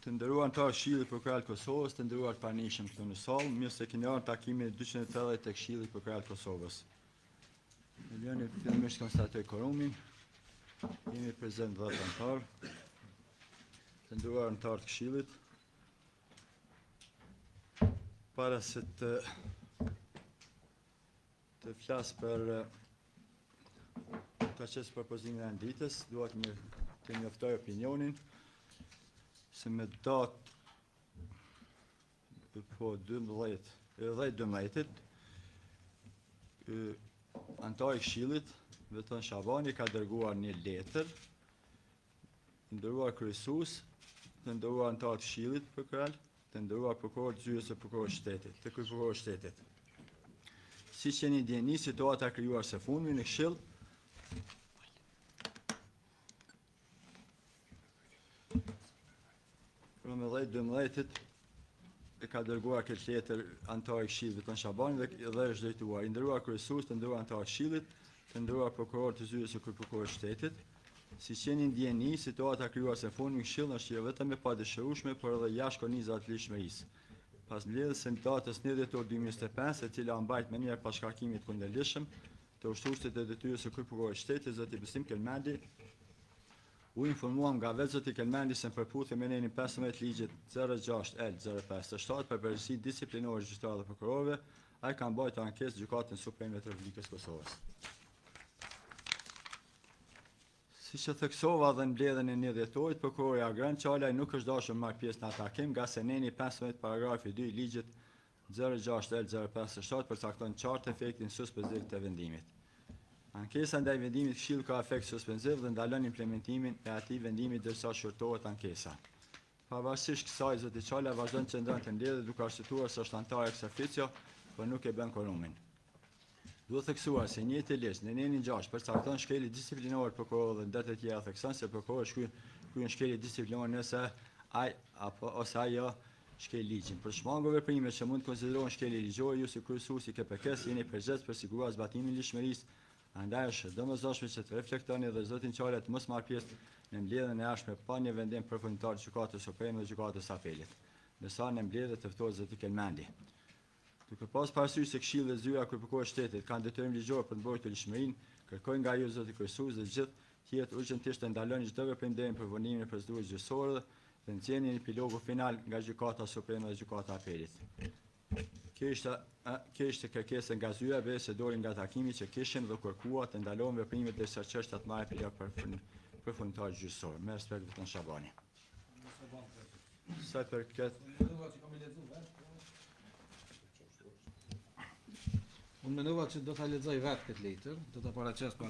Të nderuar anëtarë të Këshillit Prokural të Kosovës, të nderuar të pranishëm këtu në sallë, mirë se keni ardhur takimin e 280 të Këshillit Prokural të Kosovës. Më lëni fillimisht konstatoj quorumin. Jemi prezent 10 anëtarë. Të nderuar anëtarë të Këshillit. Para se të flas për të qesë propozimin e ditës, duhet të njoftoj opinionin se me datë 10-12 antari i Këshillit Veton Shabani ka dërguar një letër të nderuar kryesues, të nderuar antarë të Këshillit Prokural, të nderuar prokuror të zyres së prokurorit shtetit, të kryeprokurorit shtetit. Siç jeni ndjeni, situata e krijuar së fundmi në Këshill për 10-12 e ka dërguar këtë letër antari i Këshillit Veton Shabani dhe është drejtuar i nderuar kryesues, të nderuar antarë të Këshillit, të nderuar prokuror të zyres së kryeprokurorit shtetit. Siç jeni ndjeni, situata e krijuar së fundmi në Këshill është jo vetëm e padëshirueshme, por edhe jashtë kornizave të lëshmërisë. Pas mbledhjes së datës 9 dhjetor 2025, e cila mbajt me njëherë pas shkarkimit të kundërlidhshëm të ushtruesit të detyrës së kryeprokurorit shtetit, zoti Besim Kelmendi, u informuam nga vetë zoti Kelmendi se në përputhje me nenin 15 ligjit 06L05/7 për përgjegjësi disiplinore gjyqtarëve dhe prokurorëve, ai ka mbajtur ankesë gjykatën supreme të Republikës Kosovës. Siç e theksova dhe në mbledhjen e 9 dhjetorit, prokurori Agran Çalaj nuk është dashur marrë pjesë në takim, nga se neni 15 paragrafi 2 i ligjit 06L05/7 përcakton qartë efektin suspenziv të vendimit. Ankesa ndaj vendimit Këshillit ka efekt suspenziv dhe ndalon implementimin e atij vendimi derisa shurtohet ankesa. Pavarësisht kësaj, zoti Çalaj vazhdon të qëndron të mbledhjet duke arsyetuar se është antar ex officio, por nuk e bën quorumin. Duhet theksuar se njëjtë ligj në nenin 6 përcakton shkelje disiplinore prokurorëve dhe ndet e tjera thekson se prokurori kryen shkelje disiplinore nëse ai ose ajo shkel ligjin. Për shmangur veprime që mund të konsiderohen shkelje ligjore, ju si kryesuesi i KPK-s jeni përgjegjës për siguruar zbatimin e ligjshmërisë, andaj është domosdoshme që të reflektoni dhe zotin Çalaj të mos marrë pjesë në mbledhjen e jashtme pa një vendim përfundimtar të Gjykatës Supreme dhe Gjykatës Apelit. Ndërsa në mbledhje të ftohet zoti Kelmendi. Duke pas parasysh se Këshilli dhe zyra kryeprokurorit shtetit kanë detyrim ligjor për të mbrojtur ligjshmërinë, kërkojnë nga ju zoti kryesues dhe gjithë tjerët urgjentisht të ndaloni çdo veprim deri në përvonimin e procedurës gjyqësore dhe nxjerrjen e epilogu final nga Gjykata Supreme dhe Gjykata Apelit. Kjo ishte kërkesa nga zyra veç se doli nga takimi që kishim dhe kërkuat të ndalohen veprimet derisa çështja të marrë epilog përfundimtar gjyqësor. Me respekt Veton Shabani. Sa për këtë unë mendova që do ta lexoj vetë këtë letër, do ta paraqes para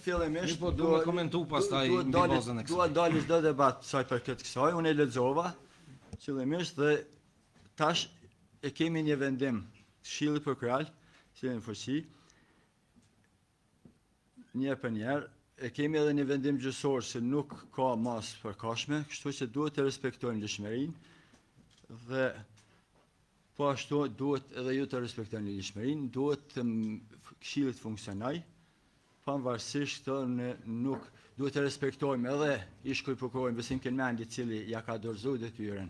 fillimisht po do të komentu pastaj mbi bazën e kësaj. Dua dalë çdo debat sa për këtë kësaj, unë e lexova fillimisht dhe tash e kemi një vendim Këshillit Prokural, që në fuqi një për njerë, e kemi edhe një vendim gjyqësor se nuk ka mas përkashme, kështu që duhet të respektojmë ligjshmërinë dhe po ashtu duhet edhe ju të respektoni ligjshmërinë, duhet të Këshilli të funksionojë, pavarësisht nuk duhet të respektojmë edhe ish kryeprokurorin Besim Kelmendi, i cili ja ka dorëzuar detyrën.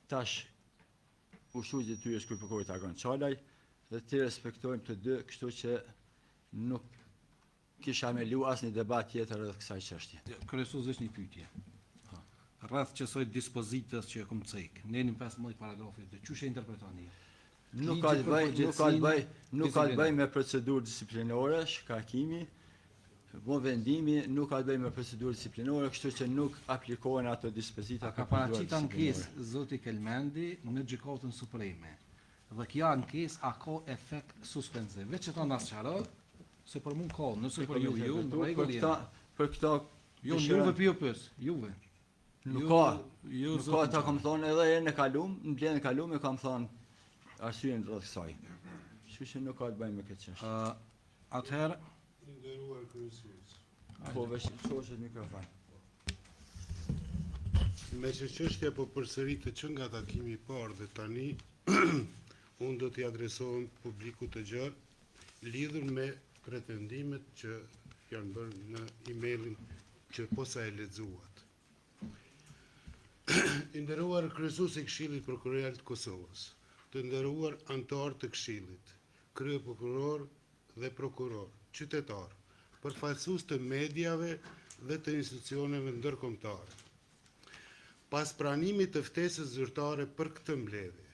Tash ushtruesi i detyrës kryeprokurorit Agran Çalaj dhe të respektojmë të dy, kështu që nuk kisha me lu asnjë debat tjetër rreth kësaj çështje. Kryesues është një pyetje. Rreth qësoj dispozitës që e kom cek, nenin 15 paragrafi, dhe çush e interpretoni? Nuk ka të bëj me procedurë disiplinore, shkarkimi, vendimi nuk ka të bëj me procedurë disiplinore, kështu që nuk aplikohen ato dispozita. Ka paraqit ankesë zoti Kelmendi në Gjykatën Supreme. Dhe kjo ankesë a ka efekt suspenziv. Veç që ta na sqaro se për mund ka, nëse për ju në rregull jeni. Për këta juve pyes, juve. Nuk ka, ta kam thonë edhe herën e kalum, në mbledhjen e kaluar kam thonë arsyeën rreth kësaj. Kështu që nuk ka të bëjë me këtë çështje. Atëherë, nderuar kryesues. Po vesh çoshet mikrofon. Me që çështja po përsëritet që nga takimi i parë dhe tani, unë do t'i adresohem publikut të gjatë lidhur me pretendimet që janë bërë në emailin që posa e lexuat. I nderuar kryesues i Këshillit Prokurorial të Kosovës, të nderuar anëtar të Këshillit, krye prokuror dhe prokuror, qytetar, përfaqësues të mediave dhe të institucioneve ndërkombëtare. Pas pranimit të ftesës zyrtare për këtë mbledhje,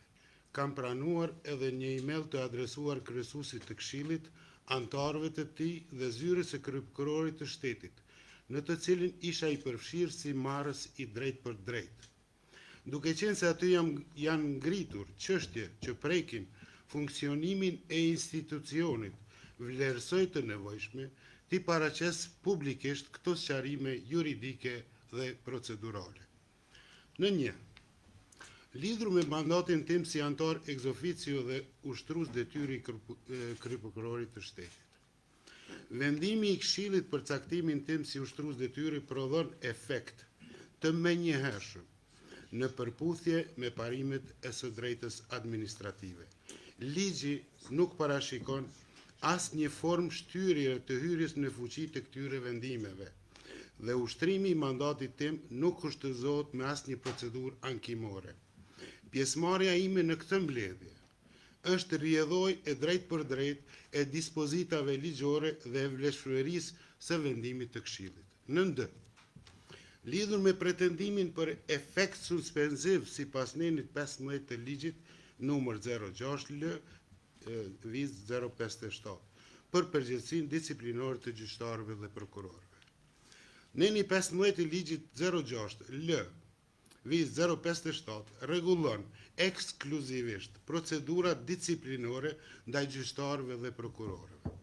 kam pranuar edhe një email të adresuar kryesuesit të Këshillit, anëtarëve të tij dhe zyrës së kryeprokurorit të shtetit, në të cilin isha i përfshirë si marrës i drejt për drejt. Duke qenë se aty janë ngritur çështje që prekin funksionimin e institucionit, vlerësoj të nevojshme t'i paraqes publikisht këto sqarime juridike dhe procedurale. Në 1. Lidhur me mandatin tim si anëtar ex officio dhe ushtrues detyri i kryeprokurorit të shtetit. Vendimi i Këshillit për caktimin tim si ushtrues detyri prodhon efekt të menjëhershëm në përputhje me parimet e së drejtës administrative. Ligji nuk parashikon asnjë formë shtyrje të hyrjes në fuqi të këtyre vendimeve dhe ushtrimi i mandatit tim nuk kushtëzohet me asnjë procedurë ankimore. Pjesëmarrja ime në këtë mbledhje është rrjedhoj e drejt për drejt e dispozitave ligjore dhe e vlefshmërisë së vendimit të Këshillit. Në 2. Lidhur me pretendimin për efekt suspensiv sipas nenit 15 të ligjit numër 06 L viz 057 për përgjegjësinë disiplinore të gjyqtarëve dhe prokurorëve. Neni 15 i ligjit 06 L viz 057 rregullon ekskluzivisht procedurat disiplinore ndaj gjyqtarëve dhe prokurorëve.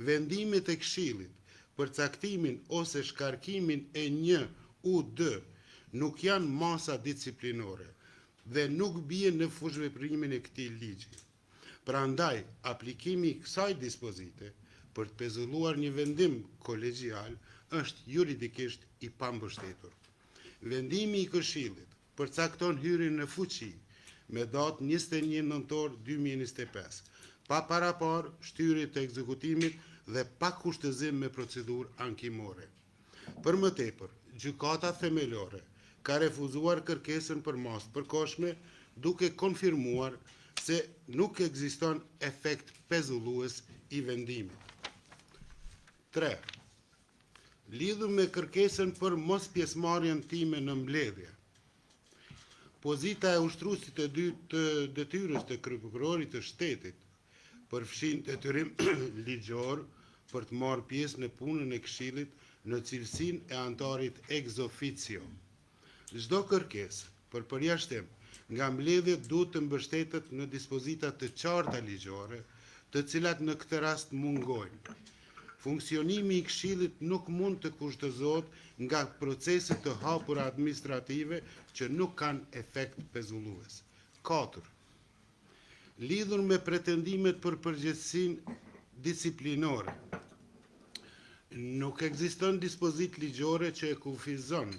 Vendimet e Këshillit për caktimin ose shkarkimin e një U2 nuk janë masa disiplinore dhe nuk bien në fushveprimin e këtij ligji. Prandaj, aplikimi i kësaj dispozite për të pezulluar një vendim kolegjial është juridikisht i pambështetur. Vendimi i Këshillit përcakton hyrjen në fuqi me datë 21 nëntor 2025, pa parapar shtyrje të ekzekutimit dhe pa kushtëzim me procedurë ankimore. Për më tepër, gjykata themelore ka refuzuar kërkesën për masë përkohshme duke konfirmuar se nuk ekziston efekt pezullues i vendimit. 3. Lidhur me kërkesën për mos pjesëmarrjen time në mbledhje. Pozita e ushtruesit të dytë të detyrës të kryeprokurorit të shtetit përfshin detyrim ligjor për të marrë pjesë në punën e Këshillit në cilësinë e anëtarit ex officio. Çdo kërkesë për përjashtim nga mbledhjet duhet të mbështetet në dispozita të qarta ligjore, të cilat në këtë rast mungojnë. Funksionimi i Këshillit nuk mund të kushtëzohet nga procese të hapura administrative që nuk kanë efekt pezullues. 4. Lidhur me pretendimet për përgjegjësinë disiplinore, nuk ekziston dispozit ligjore që e kufizon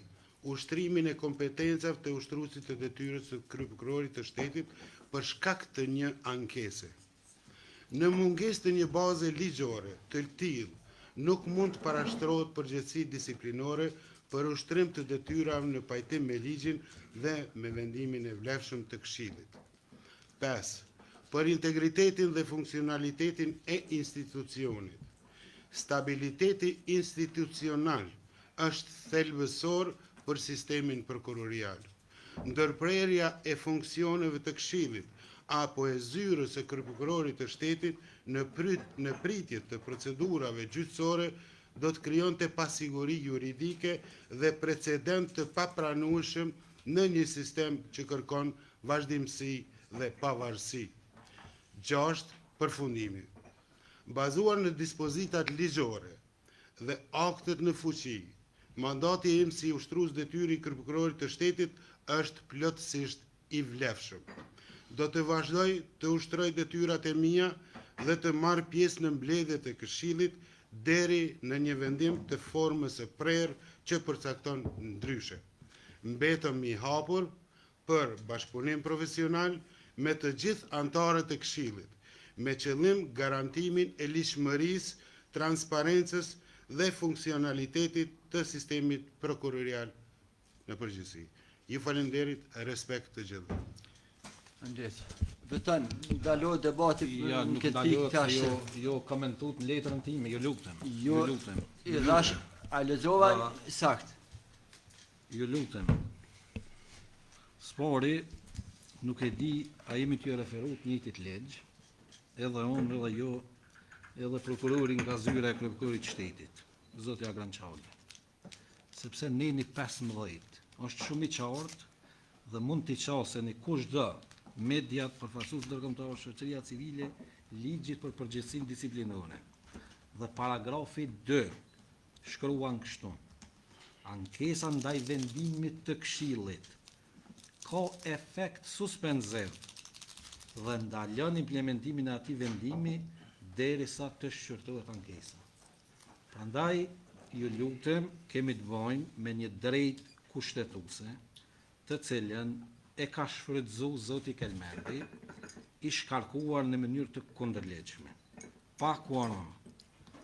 ushtrimin e kompetencave të ushtruesit të detyrës së kryeprokurorit të shtetit për shkak të një ankese. Në mungesë të një baze ligjore të tillë, nuk mund të parashtrohet përgjegjësi disiplinore për ushtrim të detyrave në pajtim me ligjin dhe me vendimin e vlefshëm të Këshillit. 5. Për integritetin dhe funksionalitetin e institucionit. Stabiliteti institucional është thelbësor për sistemin prokurorial. Ndërprerja e funksioneve të Këshillit apo e zyrës së kryeprokurorit të shtetit në pritje të procedurave gjyqësore do të krijonte pasiguri juridike dhe precedent të papranueshëm në një sistem që kërkon vazhdimsi dhe pavarësi. 6. Përfundimi. Bazuar në dispozitat ligjore dhe aktet në fuqi, mandati im si ushtrues detyri i kryeprokurorit të shtetit është plotësisht i vlefshëm. Do të vazhdoj të ushtroj detyrat e mia dhe të marr pjesë në mbledhjet e Këshillit deri në një vendim të formës së prerë që përcakton ndryshe. Mbetëm i hapur për bashkëpunim profesional me të gjithë anëtarët e Këshillit, me qëllim garantimin e lishmërisë, transparencës dhe funksionalitetit të sistemit prokurorial në përgjithësi. Ju falenderit, respekt të gjithë. Ndet. Vetëm ndalo debati Ja, në nuk këtë ndalohet pikë tash. se jo komentut në letrën time, ju lutem. Jo, Ju lutem. i dhash, a lexova Da. sakt. Ju lutem. Spori nuk e di, a jemi t'ju referu të njëjtit ligj, edhe unë, edhe jo, edhe prokurori nga zyra e prokurorit shtetit, zoti Agran Çaulli. Sepse neni 15 është shumë i qartë dhe mund t'i qaseni kushdo mediat, përfaqësues ndërkombëtar, shoqëria civile, ligjit për përgjegjësinë disiplinore. Dhe paragrafi 2 shkruan kështu: ankesa ndaj vendimit të Këshillit ka efekt suspenziv dhe ndalon implementimin e atij vendimi derisa të shqyrtohet ankesa. Prandaj ju lutem, kemi të bëjmë me një drejt kushtetuese, të cilën e ka shfrytzuar zoti Kelmendi, i shkarkuar në mënyrë të kundërligjshme. Pa kuorum.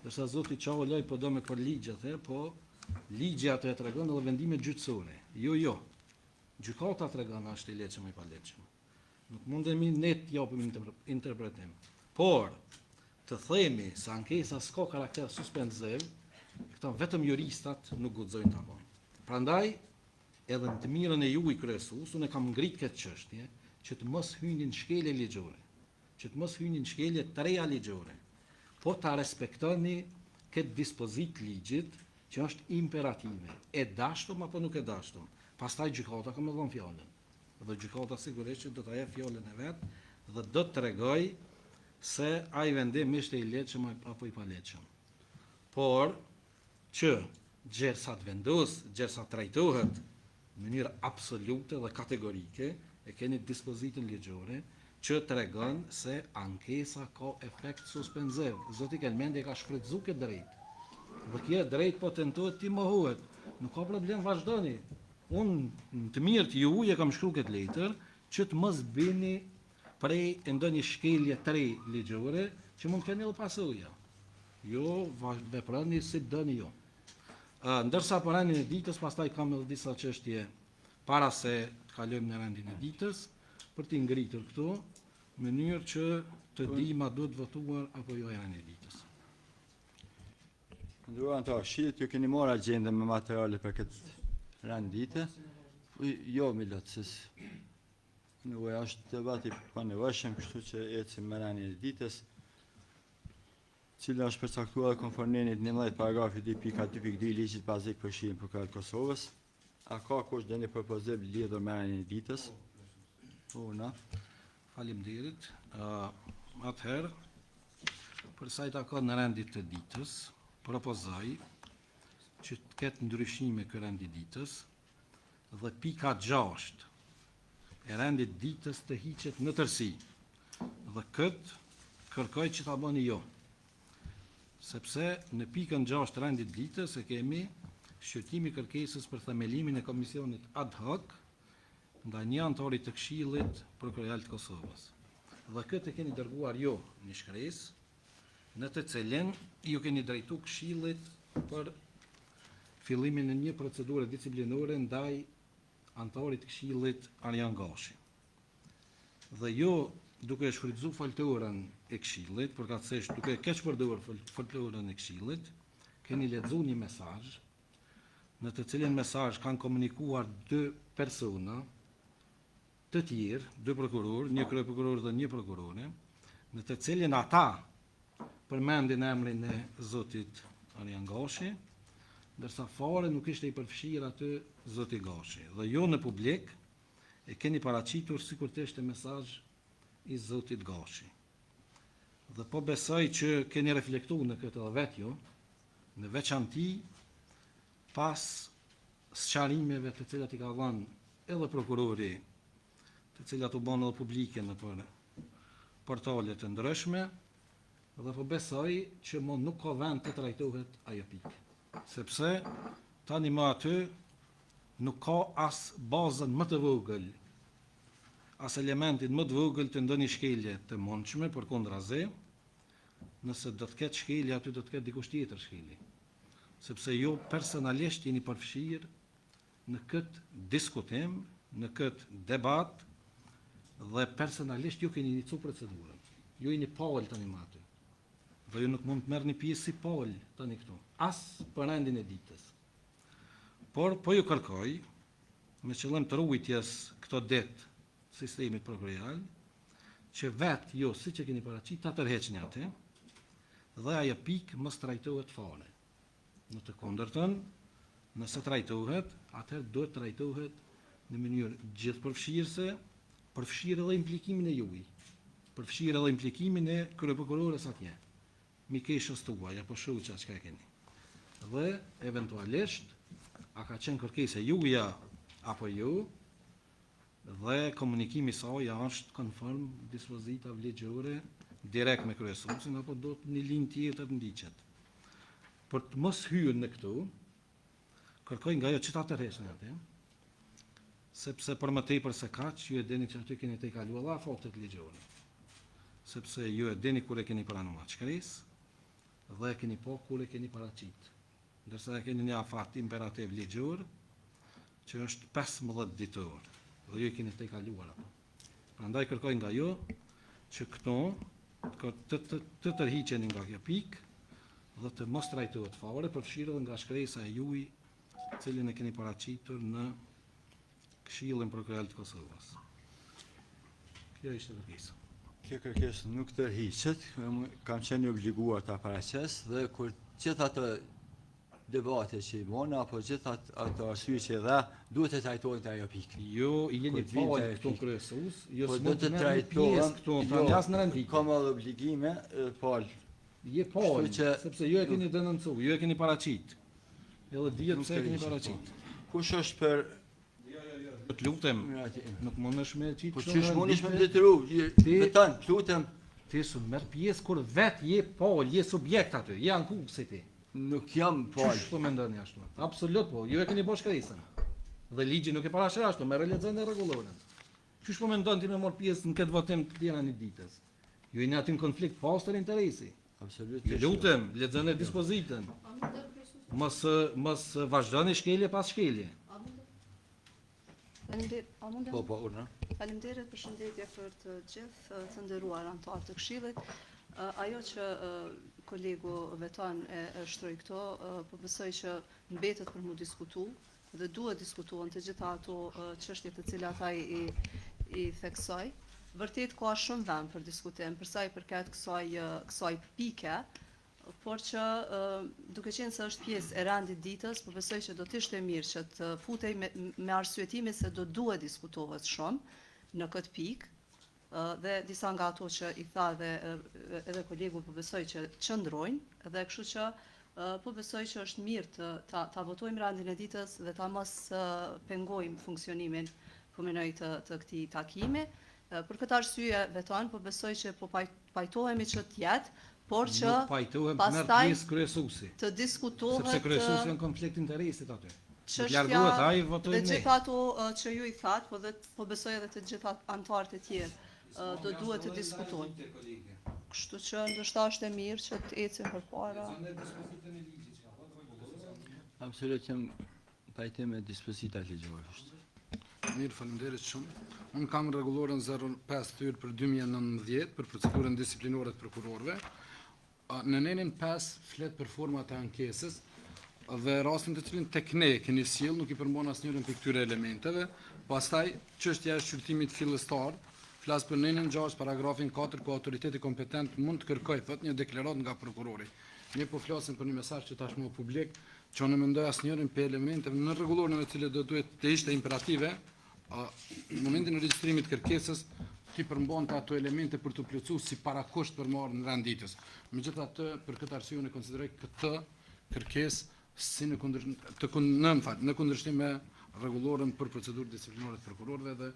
Dërsa zoti Çaulli po do me për ligjet, po ligji atë e tregon edhe vendimet gjyqësore. Jo. Gjykata tregon është i lehtëshëm i palehtëshëm. Nuk mundemi ne të japim interpretim. Por të themi se ankesa s'ka karakter suspenziv, këta vetëm juristat nuk guxojnë ta bëjnë. Prandaj edhe në të mirën e juaj kryesues, unë kam ngrit këtë çështje që të mos hynin shkelje ligjore, që të mos hynin shkelje të reja ligjore, po ta respektoni këtë dispozit ligjit që është imperative, e dashtum apo nuk e dashtum. Pastaj gjykata ka më dhënë fjalën. Dhe gjykata sigurisht që do ta jep fjalën e vet dhe do të tregoj se ai vendim ishte i lehtëshëm apo i palehtëshëm. Por që gjersat vendos, gjersat trajtohet në mënyrë absolute dhe kategorike, e keni dispozitën ligjore që tregon se ankesa ka efekt suspenziv. Zoti Kelmendi ka shfrytzuar këtë drejt. Dhe kjo drejt po tentohet ti mohohet. Nuk ka problem, vazhdoni. Unë të mirë të juaj e kam shkruar këtë letër që të mos bëni prej ndonjë shkelje të re ligjore që mund të keni edhe pasoja. Jo, veprani si dëni jo. Ndërsa për rendin e ditës, pastaj kam edhe disa çështje para se të kalojmë në rendin e ditës, për t'i ngritur këtu, në mënyrë që të dim a duhet votuar apo jo e rendin e ditës. Nderuar anëtar, shihet ju keni marrë agjendën me materiale për këtë rend dite. Jo, milot, se nuk është debati pa nevojshëm, kështu që ecim me rendin e ditës, cila është përcaktuar konformimit 11 paragrafi 2.2.2 ligjit bazik për Këshillin Prokurorit të Kosovës. A ka kush dënë propozim lidhur me rendin e ditës? Una. Faleminderit. Atëherë, për sa i takon në rendit të ditës, propozoj që të ketë ndryshime ky rend i ditës dhe pika 6 e rendit ditës të hiqet në tërësi. Dhe këtë kërkoj që ta bëni jo. Sepse në pikën 6 të rendit ditës e kemi shqyrtimi kërkesës për themelimin e komisionit ad hoc ndaj një anëtari të Këshillit Prokuroral të Kosovës. Dhe këtë e keni dërguar jo një shkresë, në të cilën ju keni drejtu Këshillit për fillimin e një procedure disiplinore ndaj anëtarit të Këshillit Arjan Gashi. Dhe jo duke shfrytzuar foltorën e Këshillit, përkatësisht duke keq përdorur foltorën e Këshillit, keni lexuar një mesazh në të cilin mesazh kanë komunikuar dy persona të tjerë, dy prokuror, një kryeprokuror dhe një prokurore, në të cilin ata përmendin emrin e zotit Arjan Gashi, ndërsa fare nuk ishte i përfshirë aty zoti Gashi. Dhe jo në publik e keni paraqitur sikur të ishte mesazh i zotit Gashi. Dhe po besoj që keni reflektuar në këtë edhe vetë jo, në veçanti pas sqarimeve të cilat i ka dhënë edhe prokurori, të cilat u bën edhe publike në për portalet e ndryshme, dhe po besoj që nuk ka vend të trajtohet ajo pikë. Sepse tani më aty nuk ka as bazën më të vogël, as elementin më të vogël të ndonjë shkelje të mundshme, përkundrazi, nëse do të ketë shkelje, aty do të ketë dikush tjetër shkelje. Sepse jo personalisht jeni përfshirë në këtë diskutim, në këtë debat, dhe personalisht ju keni inicu procedurën. Ju jeni palë tani më aty. Dhe ju nuk mund të merrni pjesë si palë tani këtu. As për rendin e ditës. Por po ju kërkoj, me qëllim të ruajtjes këto det sistemit prokurorial, që vetë ju, si që keni paraqit, ta tërheqni atë, dhe ajo pikë mos trajtohet fare. Në të kundërtën, nëse trajtohet, atëherë duhet trajtohet në mënyrë gjithëpërfshirëse, përfshirë edhe implikimin e juaj, përfshirë edhe implikimin e kryeprokurores atje, mikeshës tuaj, apo shoqja çka keni. Dhe eventualisht, a ka qenë kërkesa juaja apo ju, dhe komunikimi saj është konform dispozitave ligjore direkt me kryesuesin apo do të një linjë tjetër ndiqet. Për të mos hyrë në këtu, kërkoj nga ajo që ta tërheqni atë, sepse për më tepër se kaq, ju e dini që aty keni të kaluar fatet ligjore. Sepse ju e dini kur e keni pranuar shkresë dhe e keni po kur e keni paraqit. Ndërsa e keni një afat imperativ ligjor që është 15 ditor dhe ju e keni të kaluar apo. Prandaj kërkoj nga ju që këto të tërhiqeni nga kjo pikë dhe të mos trajtohet fare, përfshirë edhe nga shkresa e juaj, cilin e keni paraqitur në Këshillin Prokurorial të Kosovës. Kjo ishte kërkesa. Kjo kërkesë nuk tërhiqet, kam qenë obliguar ta paraqes dhe kur gjithë ato debate që i bona, apo gjithë ato arsye që dha, duhet të trajtohen të ajo pikë. Jo, i jeni Kur falë vinte këtu pikë. kryesues, jo Po do s'mund të të merrni pjesë këtu, pra as në rendikë. kam edhe obligime, po Je falë, Kështu që- sepse ju e keni denoncuar, ju e keni paraqit. Edhe dihet nuk pse e keni tërhiqet, paraqit. kush është për Të lutem, nuk mundesh me qitë Po kështu çish në mundesh me rendikë. detyru, Ti- vetan, lutem, Ti su merr pjesë kur vetë je palë, je subjekt aty, je anku si ti. nuk jam Qysh falë. po mendoni ashtu? Absolut po, ju e keni bërë shkresën. Dhe ligji nuk e parashë ashtu, merr lexojnë e rregulloren. Qysh po mendon ti me marr pjesë në këtë votim të tjera një ditës? Ju jeni aty në konflikt pastër interesi. Ju Absolutisht. lutem, lexoni dispozitën. Mos vazhdoni shkelje pas shkelje. Po, urna. Faleminderit, përshëndetje për të gjithë të nderuar anëtarë të Këshillit. Ajo që kolegu Vetan e shtroi këto, po besoj që mbetet për mu diskutu dhe duhet diskutuar të gjitha ato çështje të cilat ai i theksoi. Vërtet ka shumë vend për diskutim për sa i përket kësaj pike, por që duke qenë se është pjesë e rendit ditës, po besoj që do të ishte mirë që të futej me arsyetimin se do duhet diskutohet shumë në këtë pikë, dhe disa nga ato që i tha dhe edhe kolegu po besoj që qëndrojnë, dhe kështu që po besoj që është mirë ta votojmë rendin e ditës dhe ta mos pengojmë funksionimin po menoj të këtij takimi. Për këtë arsye Veton po besoj që po pajtohemi që të jetë, por që Nuk pajtohem të merr pastaj pjesë kryesuesi. të diskutohet Sepse kryesuesi në konflikt interesit aty. çështja Largohet ai, dhe votojmë ne. gjithë ato që ju i thatë, po besoj edhe të gjitha anëtarët e tjerë do duhet të diskutojnë. Kështu që ndoshta është e mirë që të ecim përpara. Absolut jam pajtim me dispozitat ligjore. Mirë, faleminderit shumë. Unë kam rregulloren 05 tyr për 2019 për procedurën disiplinore të prokurorëve. Në nenin 5 flet për format e ankesës dhe rastin të cilin tek ne keni sjell nuk i përmban asnjërin për këtyre elementeve. Pastaj çështja e shqyrtimit fillestar, flas për nenin 6 paragrafin 4 ku autoriteti kompetent mund të kërkojë thot një deklaratë nga prokurori. Ne po flasim për një mesazh që tashmë publik, që unë mendoj asnjërin për elementeve në rregulloren e cilët do duhet të ishte imperative, në momentin e regjistrimit kërkesës ti përmban të ato elemente për të plotësuar si parakusht për marrë në renditës. Megjithatë, për këtë arsye unë konsideroj këtë kërkesë si në kundërshtim me rregulloren për procedurë disiplinore të prokurorëve dhe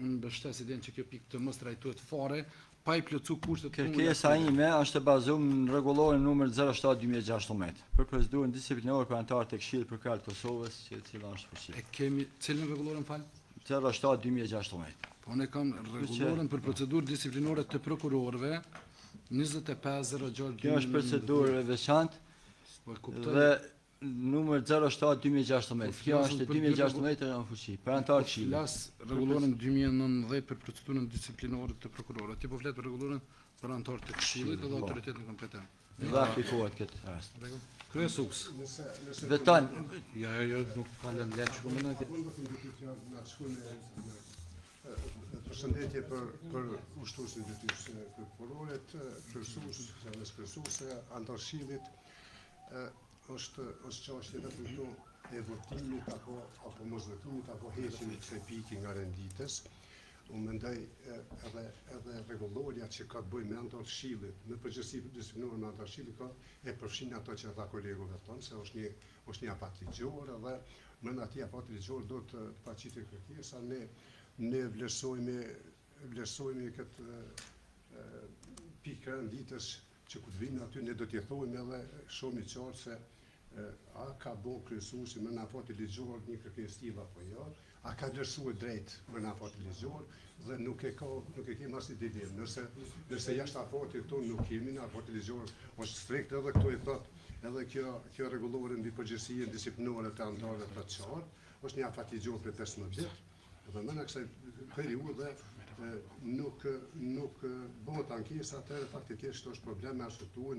unë mbështes idenë që kjo pikë të mos trajtohet fare pa i plotësuar kushtet. Kërkesa ime është e bazuar në rregulloren numër 07/2016 për procedurën disiplinore për anëtarët e Këshillit Prokurorial të Kosovës, që e cila është fuqishme. E kemi cilën rregulloren fal? 07/2016. Po ne kam rregulloren për procedurë disiplinore të prokurorëve 25/06/2012. Kjo është procedurë e veçantë Po e kuptoj. dhe numër 07-2016. Kjo është 2016 në fuqi, për antar Këshillit. Flas rregulloren 2019 për procedurën disiplinore të prokurorit. Ti po flet për rregulloren për antar të Këshillit edhe autoritetin kompetent. Dhe aplikohet këtë rast. Kryesues. Dhe tan, Jo, nuk ka lënë letë shumë në Përshëndetje për ushtuesin e detyrës prokurorit, kryesuese, antar Këshillit, është çështje vetëm e votimit apo mosvotimit apo heqjimit kësaj piki nga renditës. Unë mendoj edhe rregulloria që ka të bëjë me antar Këshillit, në përgjithësi disiplinore me antar Këshillit e përfshin ato që tha kolegove tonë, se është një afat ligjor edhe brenda atij afati ligjor do të paraqitet kërkesa, ne vlerësojmë këtë pikë renditës që ku të vinë aty ne do t'i thojmë edhe shumë i qartë se a ka bo kryesuesi me në afati ligjor një kërkesë tillë apo jo, a ka vlerësuar drejt me në afati ligjor dhe nuk e kemi as një dilemë. Nëse jashtë afatit tonë nuk kemi në afati ligjor, është strikt edhe këto i thotë edhe kjo rregulloret mbi përgjegjësinë disiplinore të anëtarëve të qartë, është një afat ligjor për 15 ditë. Dhe mëna kësaj periudhe nuk bëhet ankesa, atëherë faktikisht është problem me arsyetuar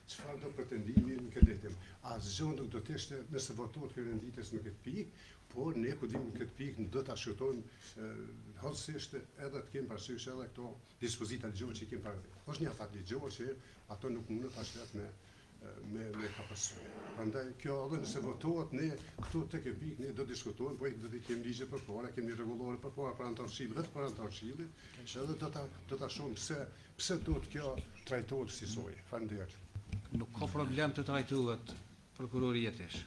çfarë do pretendimi në këtë drejtim. Asgjë nuk do të ishte nëse votohet kjo renditës në këtë pikë, por ne ku dimë këtë pikë do ta shqyrtojmë hollësisht edhe të kemi parasysh edhe këto dispozita ligjore që kemi para. Është një afat ligjor që ato nuk mund ta shtet me kapacitet. Prandaj kjo edhe nëse votohet ne këtu tek e pikë ne do diskutojmë, po do të kemi ligje përpara, kemi rregullore përpara për antar Këshillit, vetëm për antar Këshillit, edhe do ta shohim pse duhet kjo trajtohet si soi. Faleminderit. Nuk ka problem të trajtohet prokurori jetesh.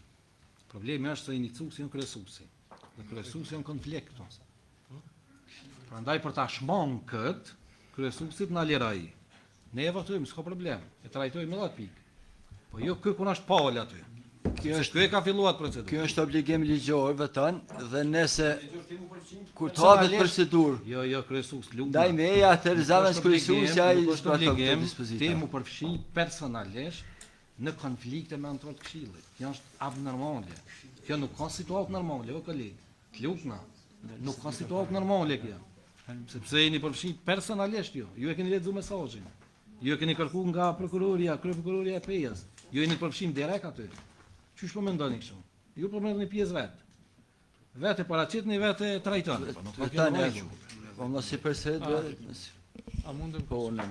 Problemi është se inicuesi janë kryesuesi. Dhe kryesuesi janë konflikt. Prandaj për ta shmang kët, kryesuesit na liroi. Ne e votojmë, s'ka problem. E trajtojmë edhe atë pikë. Po jo kë kur është pal aty. Kjo ka filluar procedura. kjo është obligim ligjor vetan dhe nëse kur të hapet procedurë, Jo, kryesues lutem. ndaj meja atë zavës kryesuesi ai është obligim, ti dispozita. mu përfshi personalisht në konflikte me antar të Këshillit. Kjo është abnormale. Kjo nuk ka situatë normale, o koleg. Të lutem. Nuk ka situatë normale kjo. Sepse jeni përfshi personalisht ju. Ju e keni lexuar mesazhin. Ju e keni kërkuar nga prokuroria, kryeprokuroria e PE-s. Ju jeni përfshim direkt aty. Qysh po mendoni kështu? Ju po merrni pjesë vetë. Vetë paraqitni, vetë trajtoni. Po nuk ka kjo nevojë. Po mos si përsëri A mundem po në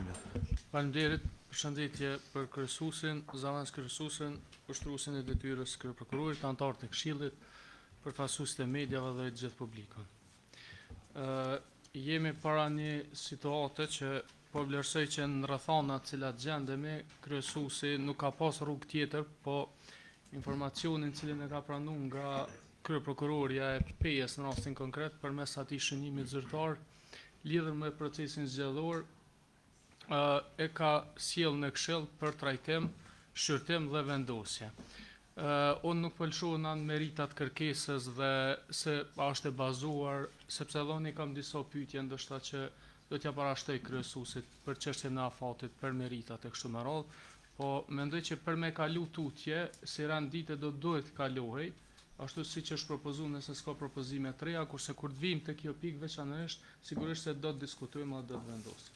Faleminderit, përshëndetje për kryesuesin, zavans kryesuesin, ushtruesin e detyrës kryeprokurorit, anëtarët e Këshillit, përfaqësuesit e mediave dhe gjithë publikun. Jemi para një situate që po vlerësoj që në rrethana të cilat gjendemi, kryesuesi nuk ka pas rrugë tjetër, po informacionin cilin e ka pranuar nga kryeprokuroria e PE-s në rastin konkret përmes atij shënimit zyrtar lidhur me procesin zgjedhor e ka sjell në Këshill për trajtim, shqyrtim dhe vendosje. Unë nuk pëlqohen në meritat kërkesës dhe se është e bazuar, sepse dhoni kam disa pyetje ndoshta që do t'ja parashtoj kryesuesit për çështjen e afatit, për meritat e kështu me radhë, po mendoj që për me kalu tutje, si rendite do duhet kalohej, ashtu siç është propozuar nëse s'ka propozime të reja, kurse kur të vijmë te kjo pikë veçanërisht, sigurisht se do të diskutojmë dhe do të vendosim.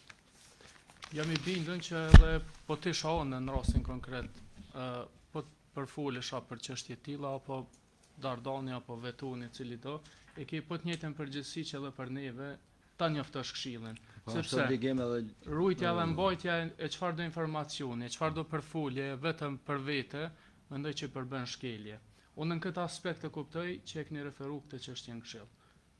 Jam i bindën që edhe po të shohën në rastin konkret, po të përfolesha për çështje tilla apo Dardani apo Vetoni cili do, e ke po të njëjtën përgjegjësi që edhe për neve ta njoftosh Këshillin. Sepse obligim edhe rujtja dhe mbajtja e çfarëdo informacioni, çfarëdo përfolje vetëm për vete, mendoj që përbën shkelje. Unë në këtë aspekt e kuptoj që e keni referuar këtë çështje në Këshill.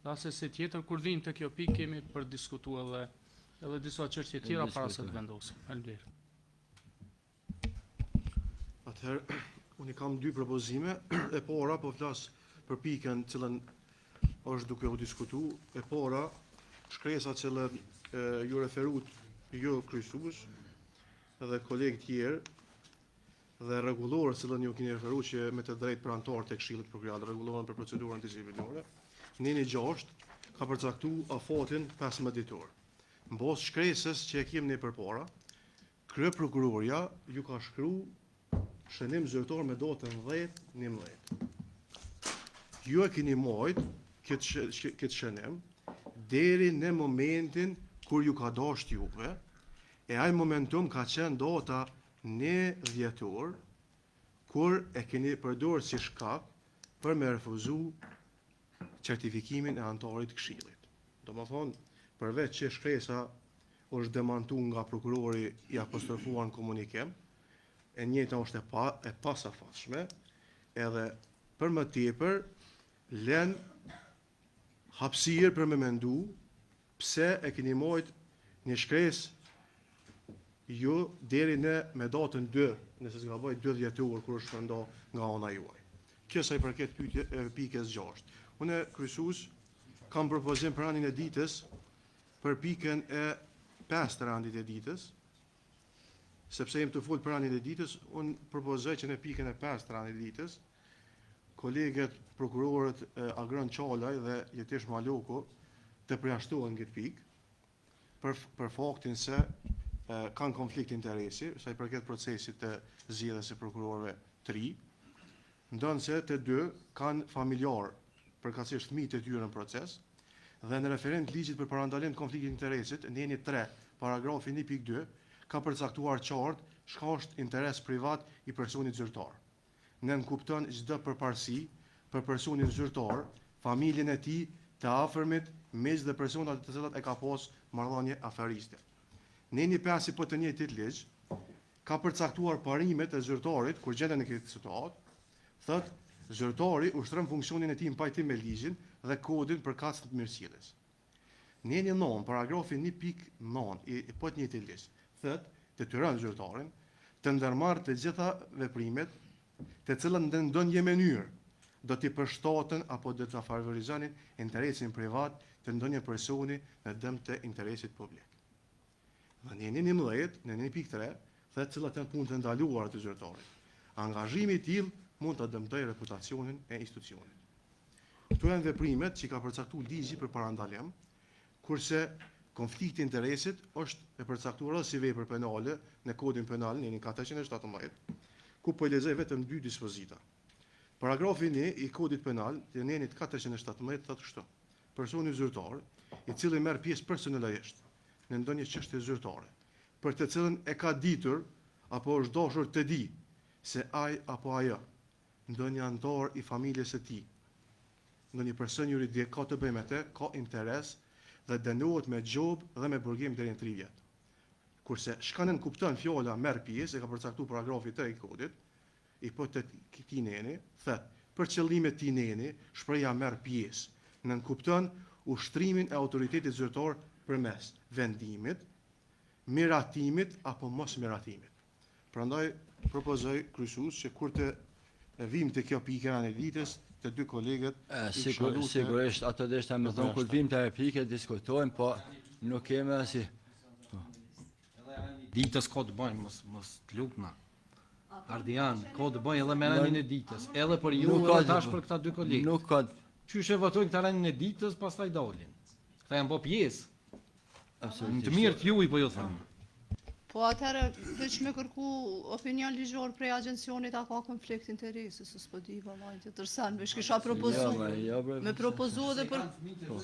Dase si tjetër kur vim te kjo pikë kemi për diskutuar edhe disa çështje tjera para se të vendosim. Faleminderit. Atëherë, unë kam dy propozime, e para po flas për pikën cilën është duke u diskutu, e para shkresa cilën ju referut jo kryesues edhe kolegë tjerë dhe rregullorë cilën ju keni referuar që me të drejtë për anëtarët e Këshillit prokurorit rregullohen për procedurën disiplinore. Neni 6 ka përcaktuar afatin 15 ditor. Mbos shkresës që e kemi ne përpara, kryeprokuroria ju ka shkruar shënim zyrtar me dotën 10-11. Ju e keni mojt këtë shënim deri në momentin kur ju ka dasht juve, e ai momentum ka qenë dota 1 dhjetor, kur e keni përdorur si shkak për me refuzu certifikimin e antarit të këshillit. Do më thonë, përveç që shkresa është demantu nga prokurori i apostrofuar në komunikim, e njëjta është e pasafatshme, edhe për më tepër lën hapësirë për me mendu pse e keni mojt një shkresë ju deri në me datën 2, nëse s'gaboj 2 dhjetor kur është shpërndo nga ana juaj. Kjo sa i përket pikës 6. Unë kryesues kam propozim për ranin e ditës për pikën e 5 të randit e ditës, sepse jem të folë për ranin e ditës, unë propozoj që në pikën e 5 të randit e ditës, kolegët prokurorët Agron Qalaj dhe Jetish Maloko të përjashtohen këtë pikë, për faktin se kanë konflikt interesi, sa i përket procesit të zgjedhjes së prokurorëve 3, ndonë se të 2 kanë familjar, përkatësisht fëmijët e tyre në proces, dhe në referent ligjit për parandalim të konfliktit interesit, në njeni 3, paragrafi 1.2, ka përcaktuar qartë çka është interes privat i personit zyrtar. Ne nënkupton çdo përparësi për personin zyrtar, familjen e tij, të afërmit, mes dhe personat të cilat e ka pas marrëdhënie aferiste. Në një pasi po të njëjtit ligj, ka përcaktuar parimet e zyrtarit kur gjenden në këtë situatë, thotë zyrtari ushtron funksionin e tij në pajtim me ligjin dhe kodin për kacën të mirësjelljes. Në një 9, paragrafi 1.9 i po të njëjtit ligj, thotë detyron zyrtarin të ndërmarrë të gjitha veprimet të cilat në ndonjë mënyrë do t'i përshtaten apo do t'a favorizonin interesin privat të ndonjë personi në dëm të interesit publik. Dhe në 11, në 1.3, thotë cilat janë punë të ndaluara të zyrtarit. Angazhimi i tillë mund të dëmtojë reputacionin e institucionit. Këto janë veprimet që ka përcaktuar ligji për parandalim, kurse konflikti i interesit është e përcaktuar si vepër penale në kodin penal në 417, ku po lexoj vetëm 2 dispozita. Paragrafi 1 i kodit penal të nenit 417 thotë kështu: personi zyrtar, i cili merr pjesë personalisht në ndonjë çështje zyrtare, për të cilën e ka ditur apo është dashur të di se ai apo ajo, ndonjë antar i familjes së tij, ndonjë person juridik ka të bëjë me të, ka interes dhe dënohet me gjobë dhe me burgim deri në 3 vjet. Kurse çka nën kupton fjala merr pjesë, e ka përcaktuar paragrafi 3 i kodit, i po të këtij neni, thotë për qëllime të këtij neni, shpreha merr pjesë, nën kupton ushtrimin e autoritetit zyrtar përmes vendimit, miratimit apo mos miratimit. Prandaj propozoj kryesues që kur të vim të kjo pikë e ditës, të 2 kolegët Sigurisht, ato dhe ishte me thonë, kur vim të pike, diskutojmë, po nuk keme si... Ditës ka të bëjmë, mos të lutna. Ardian, ka të bëjmë edhe me ranin e ditës, edhe për ju edhe tash për këta 2 kolegë. Nuk ka... Qyshe votojnë këta ranin e ditës, pastaj dalin. Këta janë po pjesë. Në të mirë të juj, po jo thamë. Po atëherë, veç me kërku opinion ligjor prej agjencionit, a ka konflikt interesi, së s'po di vallaj të tërsen, veç kisha propozu, me propozu edhe për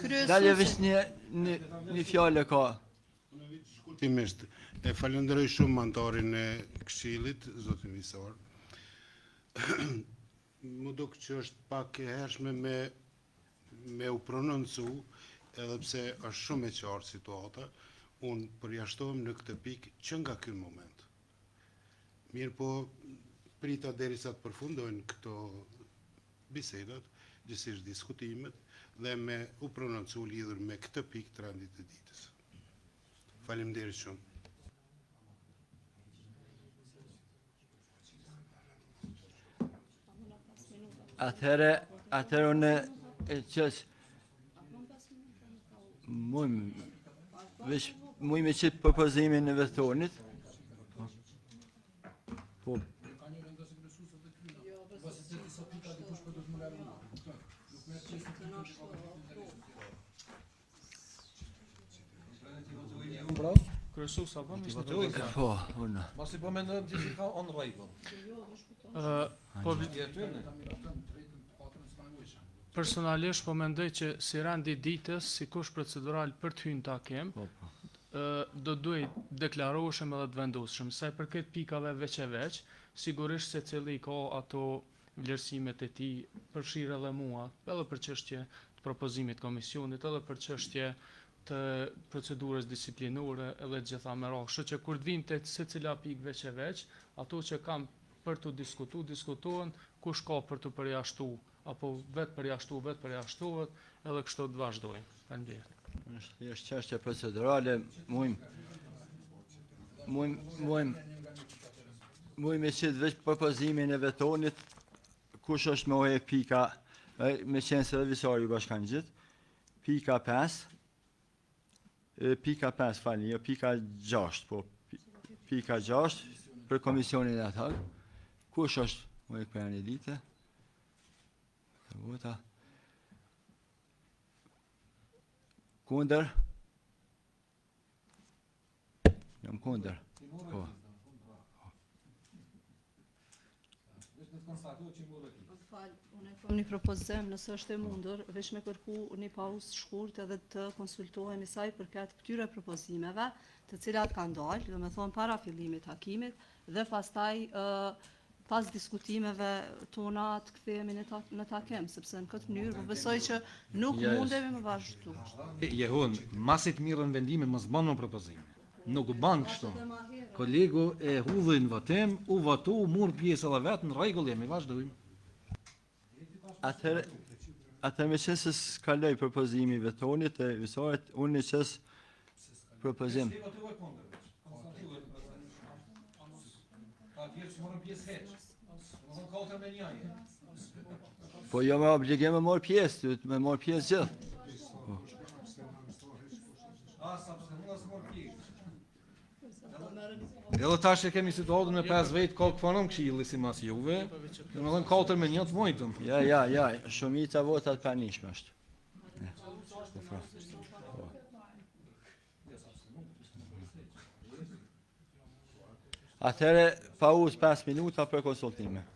kryesuesin. Dalje veç një fjallë ka. Shkurtimisht, e falenderoj shumë antarin e Këshillit, zotin Visar. Më duk që është pak e hershme me u prononcu, edhe pse është shumë e qartë situata, unë përjashtohem në këtë pikë që nga ky moment. Mirë po, prita derisa të përfundojnë këto bisedat, gjithsesi diskutimet, dhe me u prononcu lidhur me këtë pikë të randit të ditës. Faleminderit shumë. Atëherë unë qësë muj me qitë propozimin në vetonit. Po. kryesues apo më ishte Votojnë. propozim. Po, unë. Mos i po mendojmë që si ka on rregull. Po personalisht po mendoj që si rendi ditës, sikush procedural për të hyrë në takim, Po, po. do duhet deklaroheshëm edhe të vendosshëm. Sa i përket pikave veç e veç, sigurisht se cili ka ato vlerësimet e tij, përfshirë edhe mua, edhe për çështje të propozimit komisionit, edhe për çështje të procedurës disiplinore edhe të gjitha me radhë. Kështu që kur të vinë te secila pikë veç e veç, ato që kam për të diskutohen, kush ka për të përjashtu, apo vetë përjashtohet, edhe kështu të vazhdojmë. Faleminderit. Është çështje procedurale, muj me qitë veç propozimin e vetonit, kush është me ojek pika, me qenë se revisori ju bashkan gjithë, pika 5, pika 5, falni, jo pika 6, po pika 6 për komisionin e atak, kush është ojek për janë e dite, vota, kunder, jam kunder, po. Unë kam një propozim, nëse është e mundur, veç me kërku një pauzë shkurt edhe të konsultohemi saj përket këtyre propozimeve, të cilat kanë dalë, do me thonë para fillimit takimit, dhe pastaj pas diskutimeve tona të kthehemi në takim, sepse në këtë mënyrë po besoj që nuk Yes. mundemi më vazhdu. Jehon, masit mirën vendime mos bën në propozime. Nuk ban kështu. Kolegu e hudhin votim, u votu, mur pjesë edhe vetë, në rregull jemi, vazhdojmë. Atëherë me qenë se s'kaloj propozimi i vetonit e visorit, unë në qesë propozim. Po jo me obligim me morë pjesë, duhet me morë pjesë gjithë. Edhe tash e kemi situatën me 5 vetë, ka këfanom këshilli si mas juve, dhe me dhënë 4 të mojtëm. Ja, shumica votat pranishme është. Atëherë pauzë 5 minuta për konsultime.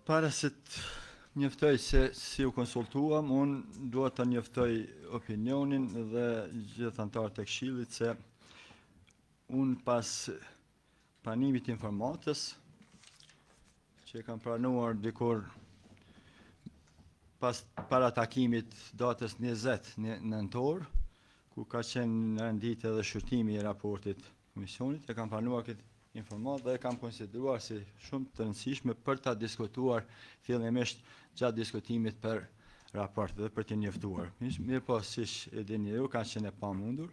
Para se të njoftoj se si u konsultuam, unë duhet të njoftoj opinionin dhe gjithë antarët e Këshillit se unë pas pranimit informatës që e kam pranuar dikur para takimit datës 20 nëntor, ku ka qenë renditje dhe shqyrtimi i raportit komisionit, e kam pranuar këtë informatë dhe e kam konsideruar si shumë të rëndësishme për ta diskutuar fillimisht gjatë diskutimit për raport dhe për të njoftuar. Mirë po, siç e dini ju, ka qenë e pamundur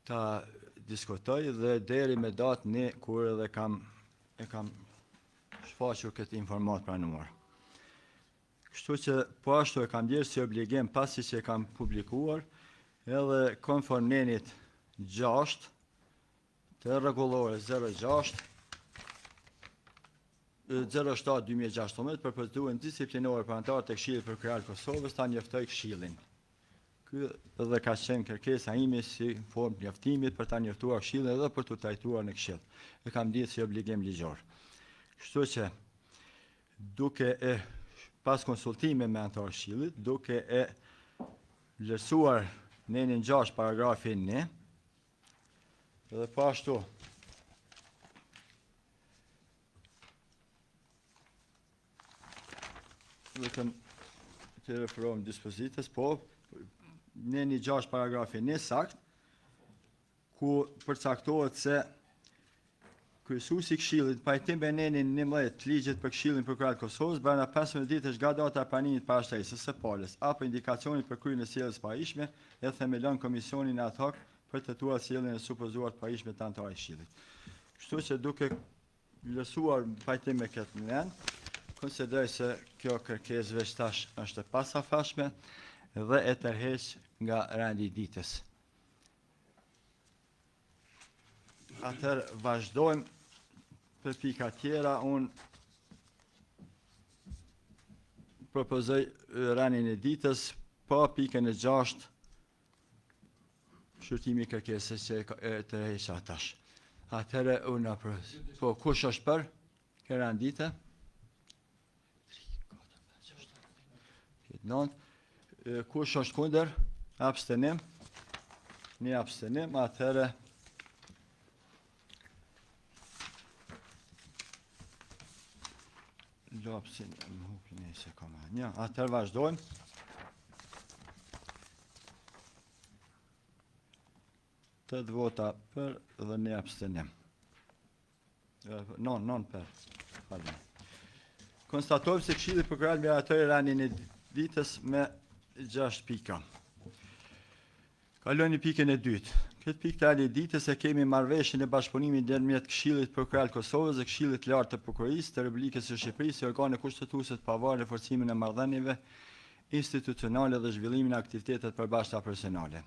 ta diskutoj dhe deri me datë ne kur edhe e kam shfaqur këtë informat pranuar. Kështu që po ashtu e kam bjerë si obligim pasi që e kam publikuar edhe konform nenit 6 të rregullore 07-2016 për procedurën disiplinore për antarët e Këshillit Prokurar Kosovës ta njoftoj Këshillin. Ky edhe ka qenë kërkesa ime si formë njoftimit për ta njoftuar Këshillin edhe për të trajtuar në Këshill. E kam ditë si obligim ligjor. Kështu që duke e pas konsultime me antarë Këshillit, duke e vlerësuar nenin 6 paragrafin 1, edhe po ashtu vetëm të referohem dispozitës, po neni 6 paragrafin 1 sakt, ku përcaktohet se kryesuesi i Këshillit pajtim me nenin 11 ligjit për Këshillin Prokurar të Kosovës brenda 15 ditësh nga data e pranimit parashtesës së palës apo indikacionit për kryen e sjelljes pajishme e themelon komisionin ad hoc për të tuar sjelljen e supozuar të pajishme të antarëve të Këshillit. Kështu që duke vlerësuar pajtim me këtë nen, konsideroj se kjo kërkesë veç tash është e pasafashme dhe e tërheq nga rendi i ditës. Atëherë vazhdojmë për pika tjera, unë propozoj rendin e ditës pa pikën e 6 shqyrtimi i kërkesës që e tërheq tash. Atëherë unë po kush është për këtë rend dite? 9. Kush është kundër? Abstenim? Një abstenim, atëherë lopsin më hupin e se koma. Një, atëherë vazhdojmë. Të vota për dhe një abstenim. Non për. Pardon. Konstatojmë se Këshilli Prokurar miratoi rendin e ditës me 6 pika. Kalojmë në pikën e dytë. Këtë pikë të alë e ditës e kemi marrëveshjen e bashkëpunimit ndërmjet Këshillit Prokurar të Kosovës dhe Këshillit të Lartë të Prokurisë të Republikës së Shqipërisë si organe kushtetuese të pavarur në forcimin e marrëdhënieve institucionale dhe zhvillimin e aktivitetet përbashkëta personale.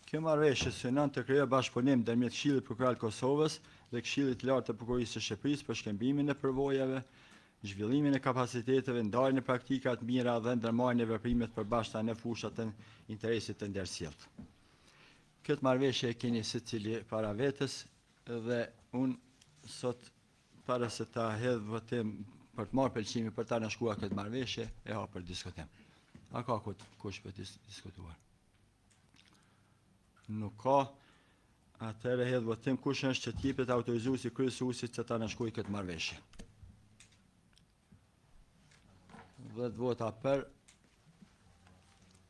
Kjo marrëveshje synon të krijojë bashkëpunim ndërmjet Këshillit Prokurar të Kosovës dhe Këshillit të Lartë të Prokurisë së Shqipërisë për shkëmbimin e përvojave, zhvillimin e kapaciteteve, ndarjen e praktika të mira dhe ndërmarrjen e veprimeve të përbashkëta në fushat të interesit të ndërsjellët. Këtë marrëveshje e keni secili para vetes dhe unë sot para se ta hedh votim për të marrë pëlqimin për ta nënshkruar këtë marrëveshje e ha për diskutim. A ka kush për të diskutuar? Nuk ka. Atëherë hedh votim kush është që t'jepet autorizuesi kryesuesit që ta nënshkruajë këtë marrëveshje. 10 vota për,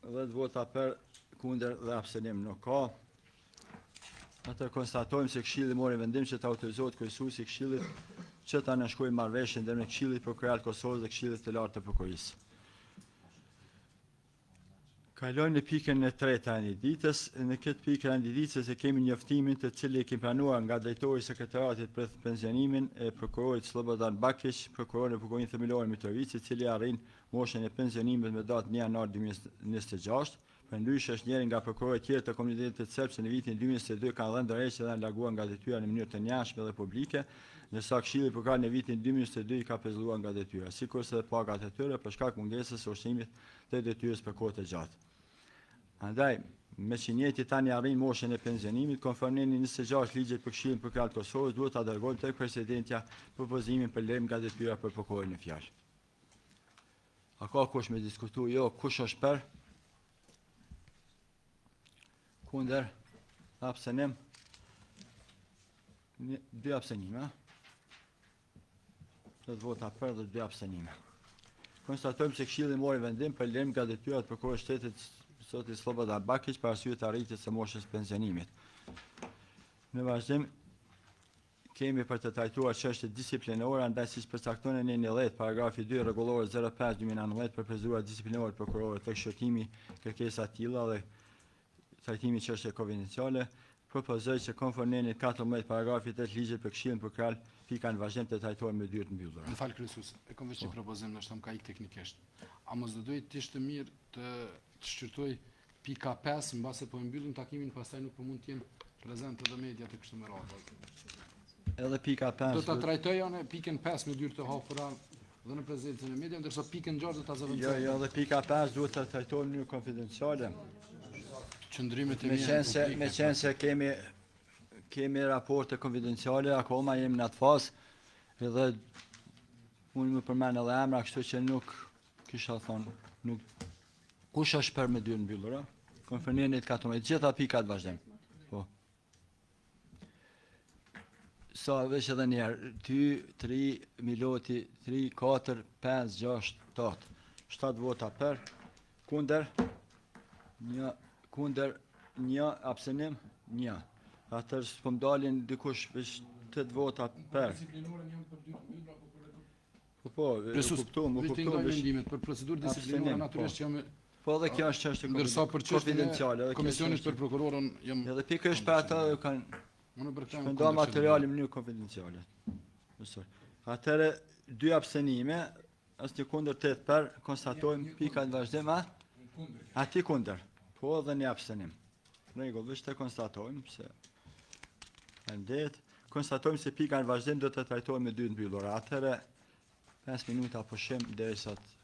10 vota për, kundër dhe abstenim nuk ka. Atëherë konstatojmë se Këshilli mori vendim që të autorizohet kryesuesi i Këshillit që ta nënshkruajë marrëveshjen ndërmjet Këshillit Prokurar të Kosovës dhe Këshillit të Lartë të Prokurisë. Kalojmë në pikën e tretë e ditës. Në këtë pikë e ditës e kemi njoftimin të cilin e kemi planuar nga drejtori i sekretariatit për pensionimin e prokurorit Slobodan Bakić, prokurori në prokurorin themelor Mitrovici, i cili arrin moshën e pensionimit me datë 1 janar 2026. Përndryshe është njëri nga prokurorët tjerë të komunitetit serb që në vitin 2022 kanë dhënë dorëheqje dhe larguar nga detyra në mënyrë të njanshme dhe publike, ndërsa Këshilli Prokurar në vitin 2022 i ka pezulluar nga detyra, sikurse edhe pagat e tyre për shkak mungesës së ushtimit të detyrës për kohë të gjatë. Andaj, Me që njëti tani arrin moshën e pensionimit, konformeni 26 ligjet për Këshillin për Krahët Kosovës duhet ta dërgojnë tek presidentja propozimin për lejm nga detyra për prokurorin në fjalë. A ka kush me diskutu? Jo, kush është për? Kundër? Abstenim? 2 abstenime. 10 vota për dhe 2 abstenime. Konstatojmë se Këshilli mori vendim për lejm nga detyrat për prokurorit shtetit Zoti Slobodan Bakić për arsye të arritjes së moshës pensionimit. Në vazhdim kemi për të trajtuar çështje disiplinore, andaj siç përcakton në 10 paragrafi 2 rregullor 05/2019 për procedurat disiplinore prokurorëve tek shërtimi kërkesa të tilla dhe trajtimi çështje konfidenciale, propozoj që konformeni 14 paragrafi 8 ligjit për Këshillin për Krahët pika në vazhdim të trajtohen me dyrë të mbyllura. Më falë kryesues, e kam veç një propozim, ndoshta më ka ik teknikisht. A mos do duhet të ishte mirë të shqyrtoj pika 5 mbase po e mbyllim takimin, pastaj nuk po mund të jenë prezente edhe mediat e kështu me radhë. Edhe pika 5 Do ta trajtoj në pikën 5 me dyrë të hapura dhe në prezencën e mediave, ndërsa pikën 6 do ta zëvendësoj. Jo, edhe pika 5 duhet të trajtohen në mënyrë konfidenciale. Qëndrimet e Me mia. qenë se kemi raporte konfidenciale, akoma jemi në atë fazë, edhe unë më përmend edhe emra, kështu që nuk kisha thonë, nuk kush është për me dyrë mbyllura? Konfirmeni të 14, gjitha pikat vazhdim. Po. Sa veç edhe njerë, 2, 3, Miloti, 3, 4, 5, 6, 8. 7 vota për, kunder, 1 abstenim, 1. Atër s'po m'dalin dikush veç 8 vota për. Po, u kuptum. Vendimet për procedurë disiplinore natyrisht jam. Po dhe kjo është çështje Ndërsa për konfidenciale. çështjen e komisionit për prokurorën jam. Edhe pikërisht për ata kanë Unë për këtë. shpendua materiale në mënyrë konfidenciale. Atëre 2 abstenime, asnjë kundër 8 për, konstatojmë pika në vazhdim, a? Ati kundër. Po dhe një abstenim. Rregull, veç të konstatojmë se konstatojmë se pika në vazhdim do të trajtohet me 2 mbyllura. Atëre 5 minuta pushim derisa të